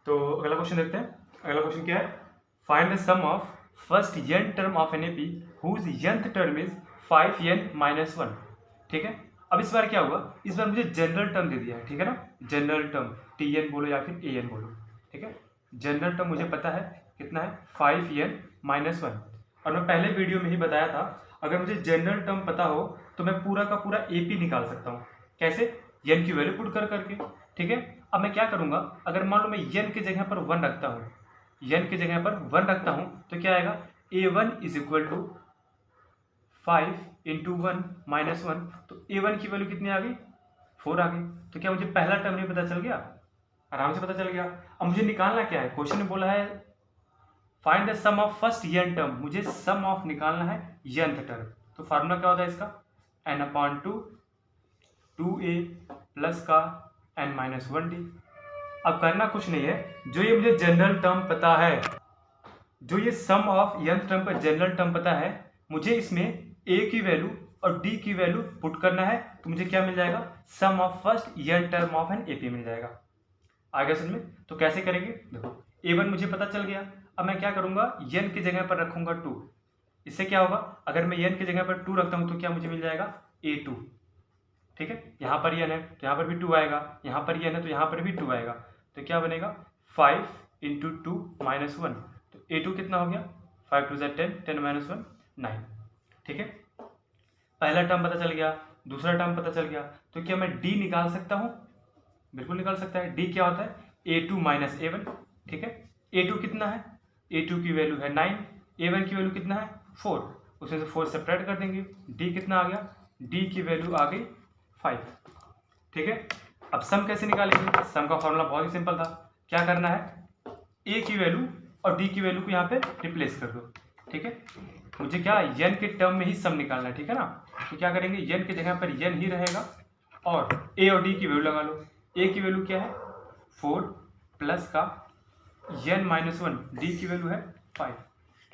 तो अगला क्वेश्चन देखते हैं। अगला क्वेश्चन क्या है, find the sum of first n term of an AP whose nth term is 5n-1। ठीक है, अब इस बार क्या हुआ, इस बार मुझे जनरल टर्म दे दिया है, ठीक है ना, जनरल टर्म tn बोलो या फिर an बोलो, ठीक है। जनरल टर्म मुझे पता है कितना है 5n-1, और मैं पहले वीडियो में ही बताया था अगर मुझे जनरल टर्म पता हो तो मैं पूरा का पूरा एपी निकाल सकता हूँ। कैसे? n की वैल्यू पुट कर करके, ठीक है। अब मैं क्या करूंगा, अगर मान लो मैं n की जगह पर 1 रखता हूँ, n की जगह पर 1 रखता हूँ तो क्या आएगा, a1 is equal to 5 into 1-1, तो a1 की वैल्यू कितनी आ गई, 4 आ गई। तो क्या मुझे पहला टर्म नहीं पता चल गया, आराम से पता चल गया। अब मुझे निकालना क्या है, क्वेश्चन में बोला है find the sum of first n term, मुझे सम ऑफ निकालना है nth टर्म। तो फार्मूला क्या होता है इसका, n/2 2a प्लस का n-1d। अब करना कुछ नहीं है, जो ये मुझे जनरल टर्म पता है, जो ये सम ऑफ nth टर्म का जनरल टर्म पता है, मुझे इसमें a की वैल्यू और d की वैल्यू पुट करना है, तो मुझे क्या मिल जाएगा, sum of first n term of an AP मिल जाएगा। आ गया समझ में? तो कैसे करेंगे, देखो a1 मुझे पता चल गया, अब मैं क्या करूंगा, n की जगह पर रखूंगा 2। इससे क्या होगा, अगर मैं n की जगह पर 2 रखता हूं तो क्या मुझे मिल जाएगा, a2। ठीक है, यहाँ पर n है तो यहाँ पर भी 2 आएगा, यहाँ पर n है तो यहाँ पर भी 2 आएगा, तो क्या बनेगा 5 इंटू 2-1, तो a2 कितना हो गया, 5 2 10, 10-1 9। ठीक है, पहला टर्म पता चल गया, दूसरा टर्म पता चल गया, तो क्या मैं d निकाल सकता हूँ, बिल्कुल निकाल सकता है। d क्या होता है, a2 माइनस a1। ठीक है, a2 कितना है, a2 की वैल्यू है 9, a1 की वैल्यू कितना है 4, उसमें से 4 सेपरेट कर देंगे, d कितना आ गया, d की वैल्यू आ गई 5। ठीक है, अब सम कैसे निकालेंगे, सम का फॉर्मूला बहुत ही सिंपल था, क्या करना है, a की वैल्यू और d की वैल्यू को यहाँ पे रिप्लेस कर दो। ठीक है, मुझे क्या n के टर्म में ही सम निकालना है, ठीक है ना, तो क्या करेंगे, n की जगह पर n ही रहेगा और a और d की वैल्यू लगा लो। a की वैल्यू क्या है 4 प्लस का n-1, d की वैल्यू है 5।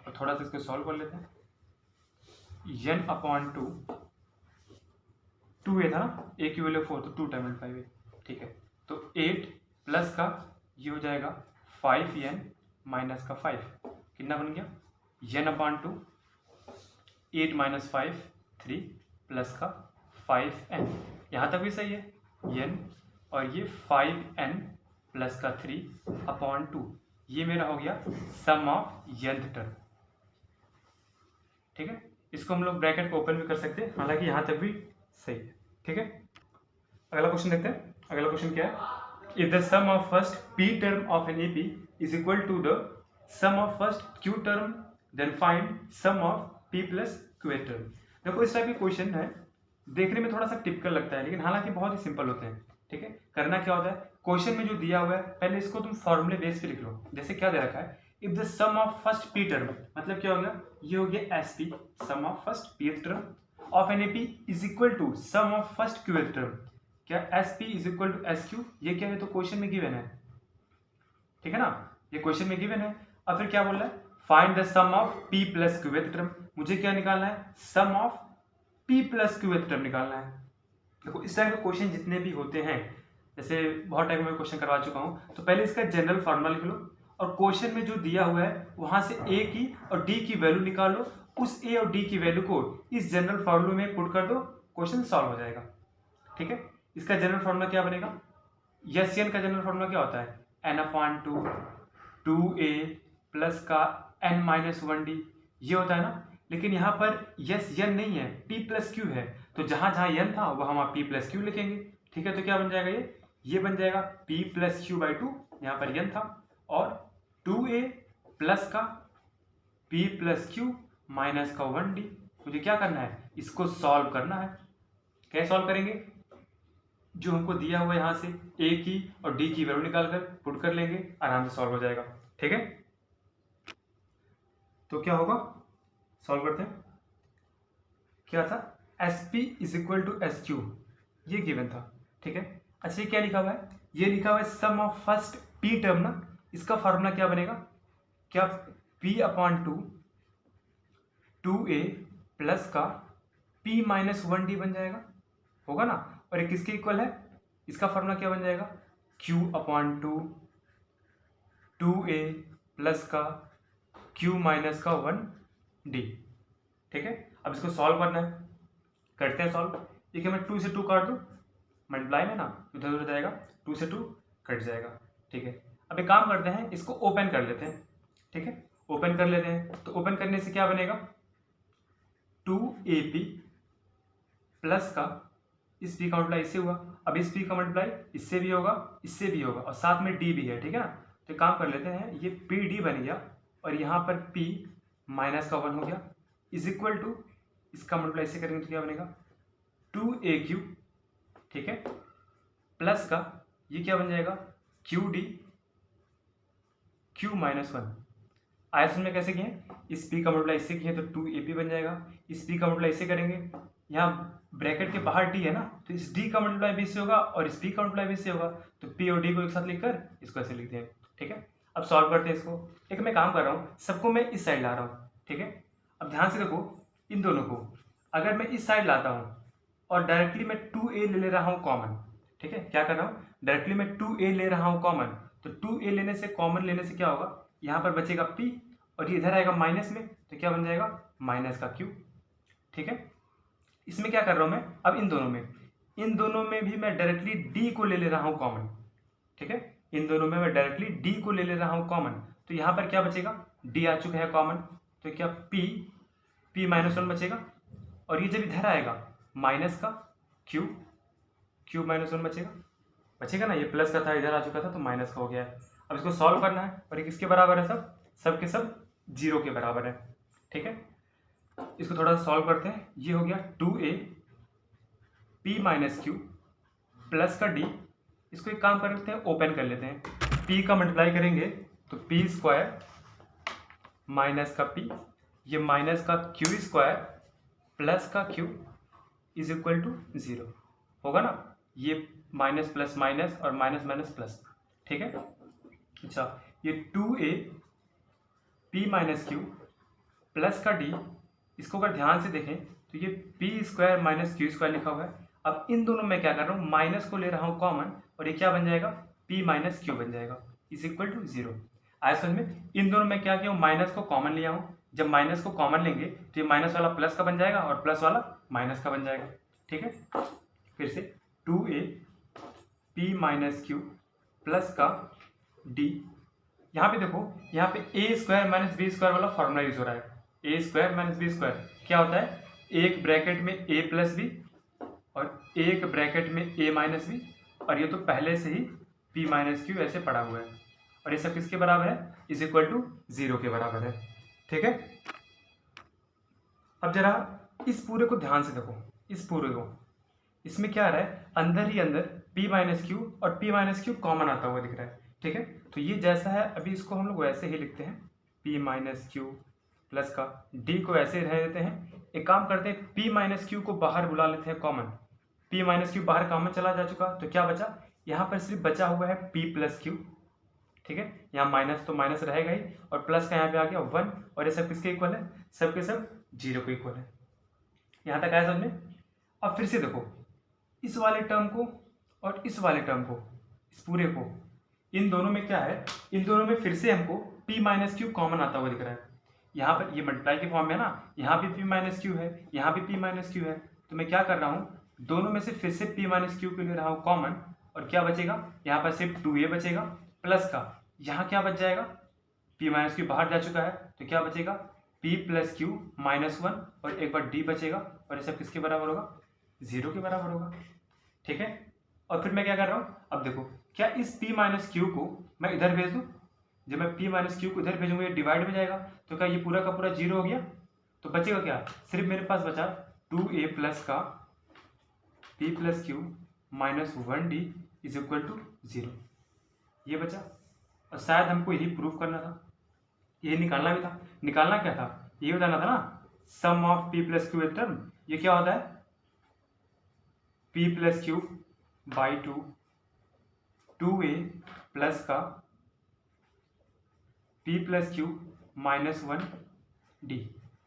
तो थोड़ा सा इसको सॉल्व कर लेते हैं, n/2 2a था ना, a की वैल्यू 4 तो 2 टाइम 5a। ठीक है, तो 8 प्लस का ये हो जाएगा 5n माइनस का 5, कितना बन गया, n/2 8 माइनस 5 3 प्लस का 5n, यहाँ तक भी सही है, n और ये 5n प्लस का 3/2, ये मेरा हो गया सम ऑफ nth टर्म। ठीक है, इसको हम लोग ब्रैकेट को ओपन भी कर सकते हैं, हालांकि यहाँ तक भी सही है। ठीक है, अगला क्वेश्चन देखते हैं। अगला क्वेश्चन क्या है, if the sum of first p term of an AP is equal to the sum of first q term then find sum of p plus q term. देखो इस टाइप के क्वेश्चन है, देखने में थोड़ा सा टिपिकल लगता है लेकिन हालांकि बहुत ही सिंपल होते हैं। ठीक है, करना क्या होता है, क्वेश्चन में जो दिया हुआ है पहले इसको तुम फॉर्मूले बेस पे लिख लो। जैसे क्या दे रखा है, if the sum of first p term, मतलब क्या हो गया, ये हो गया sp, sum of first p term of an AP is equal to sum of first q term. क्या sp is equal to sq, ये क्या है, तो क्वेश्चन में गिवन है, ठीक है ना, ये क्वेश्चन में गिवन है। अब फिर क्या बोल रहा है, find the sum of p plus q term, मुझे क्या निकालना है, sum of p plus q term निकालना है। देखो इस टाइप के क्वेश्चन जितने भी होते हैं, जैसे बहुत टाइप में क्वेश्चन करवा चुका हूं, तो पहले इसका जनरल फॉर्मूला लिख लो और क्वेश्चन में जो दिया हुआ है वहां से a की और d की वैल्यू निकाल लो, उस a और d की वैल्यू को इस जनरल फॉर्मूले में पुट कर दो, क्वेश्चन सॉल्व हो जाएगा। ठीक है, इसका जनरल फॉर्मूला क्या बनेगा, Sn का जनरल फॉर्मूला क्या होता है, n/2 2a प्लस का n-1d, ये होता है ना, लेकिन यहाँ पर Sn नहीं है, p प्लस q है, तो जहां जहां n था वहां हम p प्लस q लिखेंगे। ठीक है, तो क्या बन जाएगा, ये बन जाएगा p प्लस q बाई 2, यहाँ पर n था, और 2a प्लस का p प्लस q माइनस का 1d। मुझे क्या करना है, इसको सॉल्व करना है। कैसे सॉल्व करेंगे, जो हमको दिया हुआ यहाँ से a की और d की वैल्यू निकाल कर पुट कर लेंगे, आराम से सॉल्व हो जाएगा। ठीक है, तो क्या होगा, सॉल्व करते हैं, क्या था, sp is equal to sq, ये गिवन था। ठीक है, अच्छा ये क्या लिखा हुआ है, ये लिखा हुआ है sum of first p term ना, इसका फॉर्मूला क्या बनेगा, क्या p/2 2a प्लस का p-1d बन जाएगा, होगा ना, और ये किसके इक्वल है, इसका फॉर्मूला क्या बन जाएगा, q/2 2a प्लस का q माइनस का 1d। ठीक है, अब इसको सॉल्व करना है, करते हैं सॉल्व। देखिए मैं 2 से 2 काट दूँ, मल्टीप्लाई में ना इधर उधर जाएगा, 2 से 2 कट जाएगा। ठीक है, अब एक काम करते हैं, इसको ओपन कर लेते हैं। ठीक है, ओपन कर लेते हैं, तो ओपन करने से क्या बनेगा, 2ab प्लस का इस p का मल्टीप्लाई इससे हुआ, अब इस p का मल्टीप्लाई इससे भी होगा, इससे भी होगा, और साथ में d भी है। ठीक है ना, तो काम कर लेते हैं, ये pd बन गया और यहाँ पर p माइनस का 1 हो गया, इज इक्वल टू इसका मल्टीप्लाई इससे करेंगे तो क्या बनेगा 2aq। ठीक है, प्लस का ये क्या बन जाएगा qd q माइनस 1। आयतन में कैसे किए, इस p का मल्टीप्लाई इससे किए तो 2ab बन जाएगा, इस p का मल्टीप्लाई इससे करेंगे, यहाँ ब्रैकेट के बाहर d है ना, तो इस d का मल्टीप्लाई भी इससे होगा और इस p का मल्टीप्लाई भी इससे होगा, तो p और d को एक साथ लिखकर इसको ऐसे लिखते हैं। ठीक है, अब सॉल्व करते हैं इसको। एक मैं काम कर रहा हूँ, सबको मैं इस साइड ला रहा हूँ। ठीक है, अब ध्यान से देखो, इन दोनों को अगर मैं इस साइड लाता हूँ और डायरेक्टली मैं 2a ले रहा हूँ कॉमन। ठीक है, क्या कर रहा हूँ, डायरेक्टली मैं 2a ले रहा हूँ कॉमन, तो 2a लेने से, कॉमन लेने से क्या होगा, यहाँ पर बचेगा p और ये इधर आएगा माइनस में, तो क्या बन जाएगा माइनस का q। ठीक है, इसमें क्या कर रहा हूँ मैं, अब इन दोनों में भी मैं डायरेक्टली d को ले रहा हूँ कॉमन। ठीक है, इन दोनों में मैं डायरेक्टली d को ले रहा हूँ कॉमन, तो यहाँ पर क्या बचेगा, d आ चुका है कॉमन, तो क्या p माइनस 1 बचेगा, और ये जब इधर आएगा माइनस का q माइनस 1 बचेगा ना, ये प्लस का था इधर आ चुका था तो माइनस का हो गया है। अब इसको सॉल्व करना है और ये किसके बराबर है, सब के सब 0 के बराबर है। ठीक है, इसको थोड़ा सा सॉल्व करते हैं, ये हो गया 2a p minus q plus का d। इसको एक काम करते हैं, ओपन कर लेते हैं, p का मल्टीप्लाई करेंगे तो p स्क्वायर माइनस का p, ये माइनस का q स्क्वायर प्लस का q इज इक्वल टू 0 होगा ना, ये माइनस प्लस माइनस और माइनस माइनस प्लस। ठीक है, अच्छा ये 2a p minus q plus का d, इसको अगर ध्यान से देखें तो ये p square minus q square लिखा हुआ है। अब इन दोनों में क्या कर रहा हूँ, माइनस को ले रहा हूँ कॉमन, और ये क्या बन जाएगा p माइनस q बन जाएगा इज इक्वल टू 0। आया समझ में, इन दोनों में क्या किया हूँ, माइनस को कॉमन लिया हूँ, जब माइनस को कॉमन लेंगे तो ये माइनस वाला प्लस का बन जाएगा और प्लस वाला माइनस का बन जाएगा। ठीक है, फिर से 2a p minus q plus का d, यहाँ पे देखो, यहाँ पे a square minus B square वाला फॉर्मूला यूज हो रहा है। a square minus B square क्या होता है, एक ब्रैकेट में a प्लस बी और एक ब्रैकेट में a माइनस बी, और ये तो पहले से ही p माइनस क्यू ऐसे पड़ा हुआ है, और ये सब किसके बराबर है, इज इक्वल टू 0 के बराबर है। ठीक है, अब जरा इस पूरे को ध्यान से देखो, इस पूरे को, इसमें क्या आ रहा है, अंदर ही अंदर p माइनस क्यू और p माइनस क्यू कॉमन आता हुआ दिख रहा है। ठीक है, तो ये जैसा है अभी इसको हम लोग वैसे ही लिखते हैं, p माइनस क्यू प्लस का d को ऐसे रह देते हैं। एक काम करते हैं, p माइनस क्यू को बाहर बुला लेते हैं कॉमन, p माइनस क्यू बाहर कॉमन चला जा चुका, तो क्या बचा, यहाँ पर सिर्फ बचा हुआ है p प्लस क्यू। ठीक है, यहाँ माइनस तो माइनस रहेगा ही, और प्लस का यहाँ पे आ गया 1, और ये सब किसके इक्वल है, सब के सब 0 को इक्वल है। यहाँ तक आया समझ में। अब फिर से देखो, इस वाले टर्म को और इस वाले टर्म को, इस पूरे को, इन दोनों में क्या है, इन दोनों में फिर से हमको p माइनस क्यू कॉमन आता हुआ दिख रहा है। यहाँ पर ये मल्टीप्लाई के फॉर्म में है ना, यहाँ भी p माइनस क्यू है, यहाँ भी p माइनस क्यू है, तो मैं क्या कर रहा हूँ, दोनों में से फिर से p माइनस क्यू को ले रहा हूँ कॉमन, और क्या बचेगा, यहाँ पर सिर्फ 2a बचेगा, प्लस का यहाँ क्या बच जाएगा, p माइनस क्यू बाहर जा चुका है, तो क्या बचेगा p प्लस क्यू माइनस 1, और एक बार d बचेगा, और ये सब किसके बराबर होगा, 0 के बराबर होगा। ठीक है, और फिर मैं क्या कर रहा हूँ, अब देखो, क्या इस p माइनस क्यू को मैं इधर भेज दूँ, जब मैं p माइनस क्यू को इधर भेजूंगा ये डिवाइड में जाएगा, तो क्या ये पूरा का पूरा 0 हो गया, तो बचेगा क्या, सिर्फ मेरे पास बचा 2a प्लस का p plus Q minus 1d is equal to 0, ये बचा। और शायद हमको यही प्रूफ करना था, यही निकालना भी था। निकालना क्या था, ये बताना था ना, sum of p plus Q term, ये क्या होता है, p plus Q by 2a plus का p plus Q minus 1d,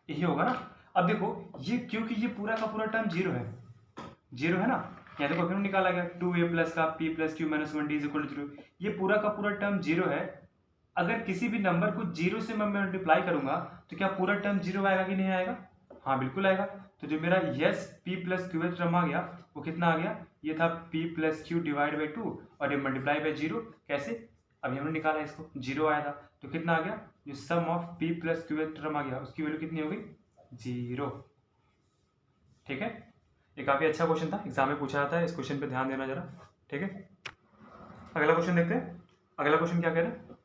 यही होगा ना। अब देखो ये, क्योंकि ये पूरा का पूरा टर्म 0 है, 0 है ना, यहाँ देखो फिर निकाला गया 2a प्लस का p plus Q minus 1d is equal to 0, ये पूरा का पूरा टर्म 0 है, अगर किसी भी नंबर को 0 से मैं मल्टीप्लाई करूंगा तो क्या पूरा टर्म 0 आएगा कि नहीं आएगा? हाँ बिल्कुल आएगा। तो जो मेरा S P plus Q term आ गया वो कितना आ गया? ये था P plus Q divide by 2 और ये मल्टीप्लाई बाई 0। कैसे? अभी हमने निकाला इसको, 0 आया था तो कितना आ गया? जो sum of P plus Q term आ गया उसकी वैल्यू कितनी हो गई? 0। ठीक है, ये काफी अच्छा क्वेश्चन था, एग्जाम में पूछा जाता है, इस क्वेश्चन पे ध्यान देना जरा। ठीक है, अगला क्वेश्चन देखते हैं। अगला क्वेश्चन क्या कह रहे हैं?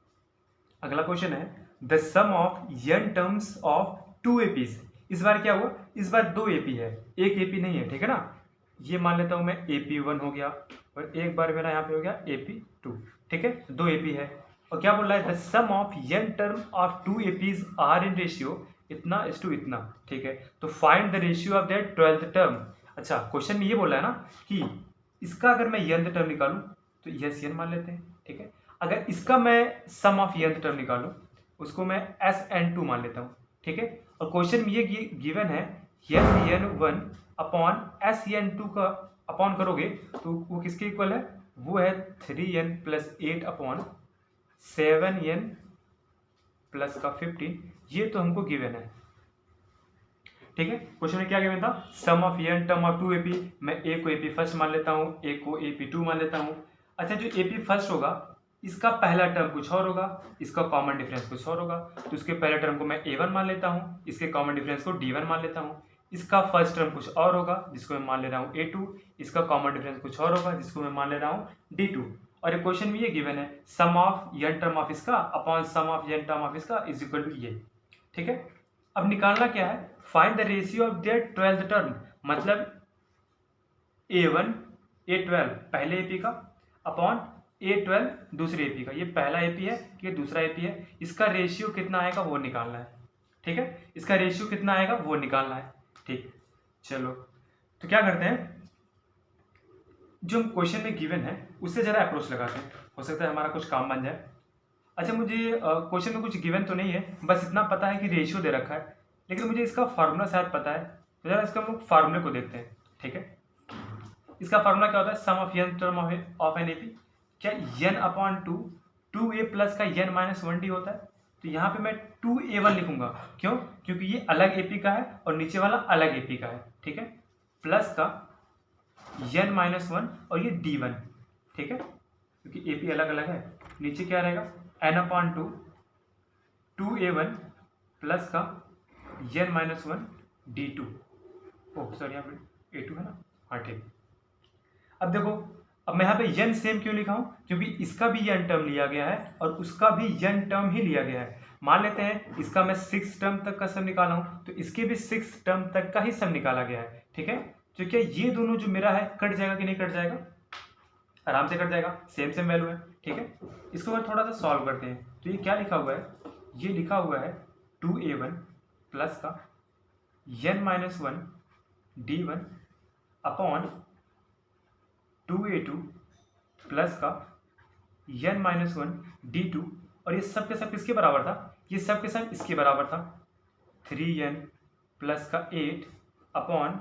अगला क्वेश्चन है the sum of n terms of 2 APs. इस बार क्या हुआ? इस बार 2 एपी है, एक एपी नहीं है। ठीक है ना, ये मान लेता हूं मैं AP1 हो गया और एक बार मेरा यहाँ पे हो गया AP2। ठीक है, 2 एपी है और क्या बोल रहा है? The sum of n term of 2 APs are in ratio इतना इस टू इतना। ठीक है, तो find the ratio of that 12th term. अच्छा, क्वेश्चन में ये बोला है ना कि इसका अगर मैं nth टर्म निकालूं तो यस n मान लेते हैं। ठीक है, अगर इसका मैं सम ऑफ nth टर्म निकालूं उसको मैं SN2 मान लेता हूं। ठीक है, और क्वेश्चन में ये गिवन है SN1 अपॉन SN2 का अपॉन करोगे तो वो किसके इक्वल है? वो है 3n plus 8 upon 7n plus का 15। ये तो हमको गिवन है। ठीक है, क्वेश्चन में क्या गिवन था? Sum of n term of 2 AP. मैं ए को एपी फर्स्ट मान लेता हूँ, ए को AP2 मान लेता हूँ। अच्छा, जो एपी फर्स्ट होगा इसका पहला टर्म कुछ और होगा, इसका कॉमन डिफरेंस कुछ और होगा, तो इसके पहले टर्म को मैं A1 मान लेता हूँ, इसके कॉमन डिफरेंस को D1 मान लेता हूँ। इसका फर्स्ट टर्म कुछ और होगा जिसको मैं मान ले रहा हूँ A2, इसका कॉमन डिफरेंस कुछ और होगा जिसको मैं मान ले रहा हूँ D2। और ये क्वेश्चन में ये गिवन है sum of n term of इसका upon sum of n term of इसका इज इक्वल टू ये। ठीक है, अब निकालना क्या है? Find the ratio of their 12th term, मतलब A1 A12 पहले एपी का अपॉन A12 दूसरे एपी का। ये पहला एपी है, ये दूसरा एपी है, इसका रेशियो कितना आएगा वो निकालना है। ठीक है, इसका रेशियो कितना आएगा वो निकालना है। ठीक, चलो तो क्या करते हैं, जो क्वेश्चन में गिवन है उससे जरा अप्रोच लगाते हैं, हो सकता है हमारा कुछ काम बन जाए। अच्छा, मुझे क्वेश्चन में कुछ गिवन तो नहीं है, बस इतना पता है कि रेशियो दे रखा है, लेकिन मुझे इसका फार्मूला शायद पता है, तो जरा इसका हम लोग फार्मूले को देखते हैं। ठीक है, इसका फार्मूला क्या होता है? Sum of n term of an AP. क्या n अपॉन 2a प्लस का n माइनस 1d होता है? तो यहाँ पे मैं 2a1 लिखूंगा। क्यों? क्योंकि ये अलग एपी का है और नीचे वाला अलग एपी का है। ठीक है, प्लस का n माइनस 1 और ये d1। ठीक है, क्योंकि एपी अलग अलग है। नीचे क्या रहेगा? n अपॉन 2a1 प्लस का n minus 1 d2। Oh sorry, यहाँ पे a2 है ना। हाँ ठीक, अब देखो, अब मैं यहाँ पे n सेम क्यों लिखा हूँ? क्योंकि इसका भी n टर्म लिया गया है और उसका भी n टर्म ही लिया गया है। मान लेते हैं इसका मैं 6 टर्म तक का सम निकाला हूँ तो इसके भी 6 टर्म तक का ही सम निकाला गया है। ठीक है, तो क्या ये दोनों जो मेरा है कट जाएगा कि नहीं कट जाएगा? आराम से कट जाएगा, सेम सेम वैल्यू है। ठीक है, इसको मैं थोड़ा सा सॉल्व करते हैं। तो ये क्या लिखा हुआ है? ये लिखा हुआ है 2a1 प्लस का n minus 1 d1 upon 2a2 plus का n माइनस 1 d2। और ये सब के सब किसके बराबर था? ये सब के सब इसके बराबर था, 3n प्लस का 8 अपॉन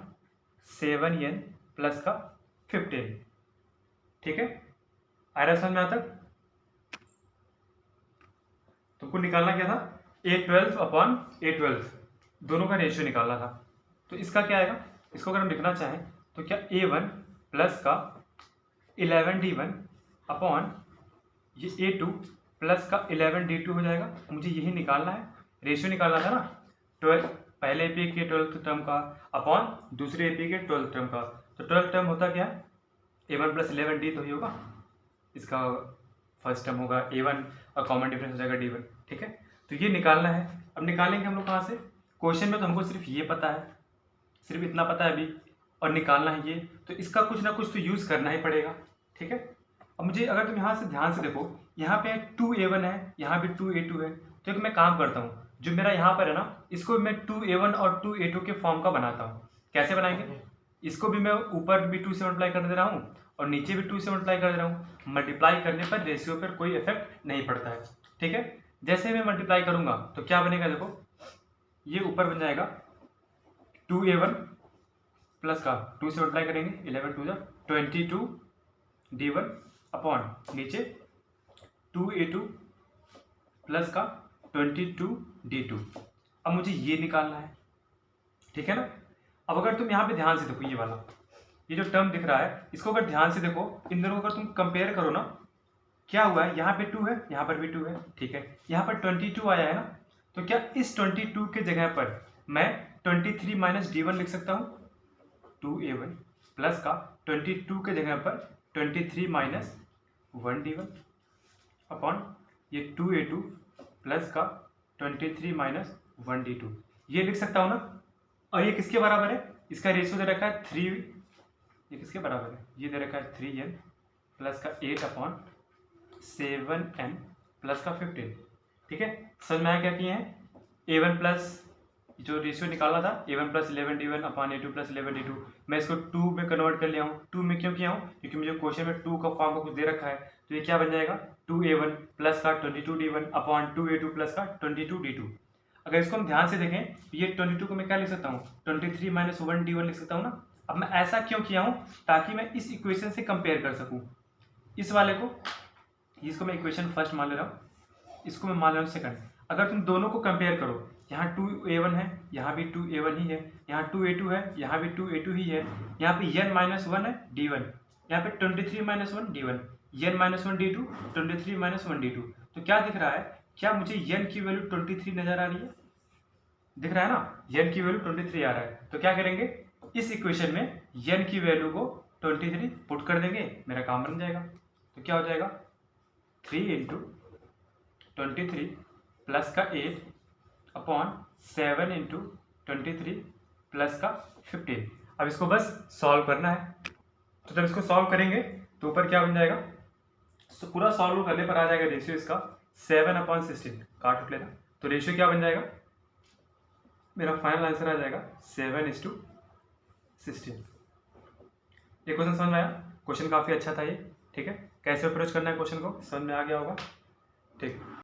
7n प्लस का 15। ठीक है, आ रहा समझ में यहाँ तक? तुमको निकालना क्या था? A12 अपॉन A12 दोनों का रेशियो निकालना था। तो इसका क्या आएगा? इसको अगर हम लिखना चाहें तो क्या A1 प्लस का 11d1 अपॉन ये A2 प्लस का 11d2 हो जाएगा। मुझे यही निकालना है, रेशियो निकालना था ना, 12 पहले एपी के 12th टर्म का अपॉन दूसरे एपी के 12th टर्म का। तो 12th टर्म होता क्या है? A1 प्लस 11d तो ही होगा, इसका फर्स्ट टर्म होगा A1 और कॉमन डिफरेंस हो जाएगा D1। ठीक है, तो ये निकालना है। अब निकालेंगे हम लोग कहाँ से? क्वेश्चन में तो हमको सिर्फ ये पता है, सिर्फ इतना पता है अभी, और निकालना है ये, तो इसका कुछ ना कुछ तो यूज़ करना ही पड़ेगा। ठीक है, अब मुझे अगर तुम यहाँ से ध्यान से देखो, यहाँ पे 2a1 है, यहाँ पे 2a2 है, तो एक मैं काम करता हूँ, जो मेरा यहाँ पर है ना, इसको मैं 2a1 और 2a2 के फॉर्म का बनाता हूँ। कैसे बनाएंगे? इसको भी मैं ऊपर भी 2 से मल्टीप्लाई कर दे रहा हूँ और नीचे भी 2 से मल्टीप्लाई कर दे रहा हूँ। मल्टीप्लाई करने पर रेशियो पर कोई इफेक्ट नहीं पड़ता है। ठीक है, जैसे मैं मल्टीप्लाई करूँगा तो क्या बनेगा? देखो, ये ऊपर बन जाएगा 2a1 प्लस का 2 से मल्टीप्लाई करेंगे 11 2 22 d1 अपॉन नीचे 2a2 प्लस का 22d2। अब मुझे ये निकालना है, ठीक है ना। अब अगर तुम यहाँ पे ध्यान से देखो, ये वाला ये जो टर्म दिख रहा है, इसको अगर ध्यान से देखो, इन दोनों को अगर तुम कंपेयर करो ना, क्या हुआ है, यहाँ पे 2 है, यहाँ पर भी 2 है, ठीक है। यहाँ पर 22 आया है ना, तो क्या इस 22 के जगह पर मैं 23 माइनस d1 लिख सकता हूँ, 2a1 प्लस का 22 के जगह पर 23 माइनस 1d1 अपॉन ये 2a2 प्लस का 23 माइनस 1d2, ये लिख सकता हूँ ना। और ये किसके बराबर है, इसका रेशियो दे रखा है 3, ये किसके बराबर है, ये दे रखा है 3n प्लस का 8 अपॉन 7n प्लस का 15, ठीक है। समझ में आया क्या किए हैं, a1 प्लस जो रेशियो निकाला था a1 plus 11d1 upon a2 plus 11d2, मैं इसको 2 में कन्वर्ट कर लिया हूँ। 2 में क्यों किया हूँ, क्योंकि मुझे क्वेश्चन में 2 का फॉर्म का कुछ दे रखा है, तो ये क्या बन जाएगा 2a1 प्लस का 22d1 अपॉन 2a2 प्लस का 22d2। अगर इसको हम ध्यान से देखें तो ये 22 को मैं क्या लिख सकता हूँ, 23 माइनस 1d1 लिख सकता हूँ ना। अब मैं ऐसा क्यों किया हूँ, ताकि मैं इस इक्वेशन से कंपेयर कर सकूँ इस वाले को, इसको मैं इक्वेशन फर्स्ट मान ले रहा हूँ, इसको मैं मान ले रहा हूँ सेकंड। अगर तुम दोनों को कंपेयर करो, यहाँ 2a1 है, यहाँ भी 2a1 ही है, यहाँ 2a2 है, यहाँ भी 2a2 ही है, यहाँ पे n माइनस 1 है d1, यहाँ पे 23 minus 1 d1, n minus 1 d2, 23 minus 1 d2। तो क्या दिख रहा है, क्या मुझे n की वैल्यू 23 नजर आ रही है, दिख रहा है ना, n की वैल्यू 23 आ रहा है। तो क्या करेंगे, इस इक्वेशन में n की वैल्यू को 23 पुट कर देंगे, मेरा काम बन जाएगा। तो क्या हो जाएगा 3 इंटू 23 प्लस का 8 अपॉन 7 इंटू 23 प्लस का 15। अब इसको बस सॉल्व करना है। तो जब इसको सॉल्व करेंगे तो ऊपर क्या बन जाएगा, तो पूरा सॉल्व करने पर आ जाएगा रेशियो इसका 7 अपॉन 16, काट उठ लेना। तो रेशियो क्या बन जाएगा, मेरा फाइनल आंसर आ जाएगा 7:16। ये क्वेश्चन समझ में आया, क्वेश्चन काफ़ी अच्छा था ये, ठीक है। कैसे अप्रोच करना है क्वेश्चन को समझ में आ गया होगा, ठीक।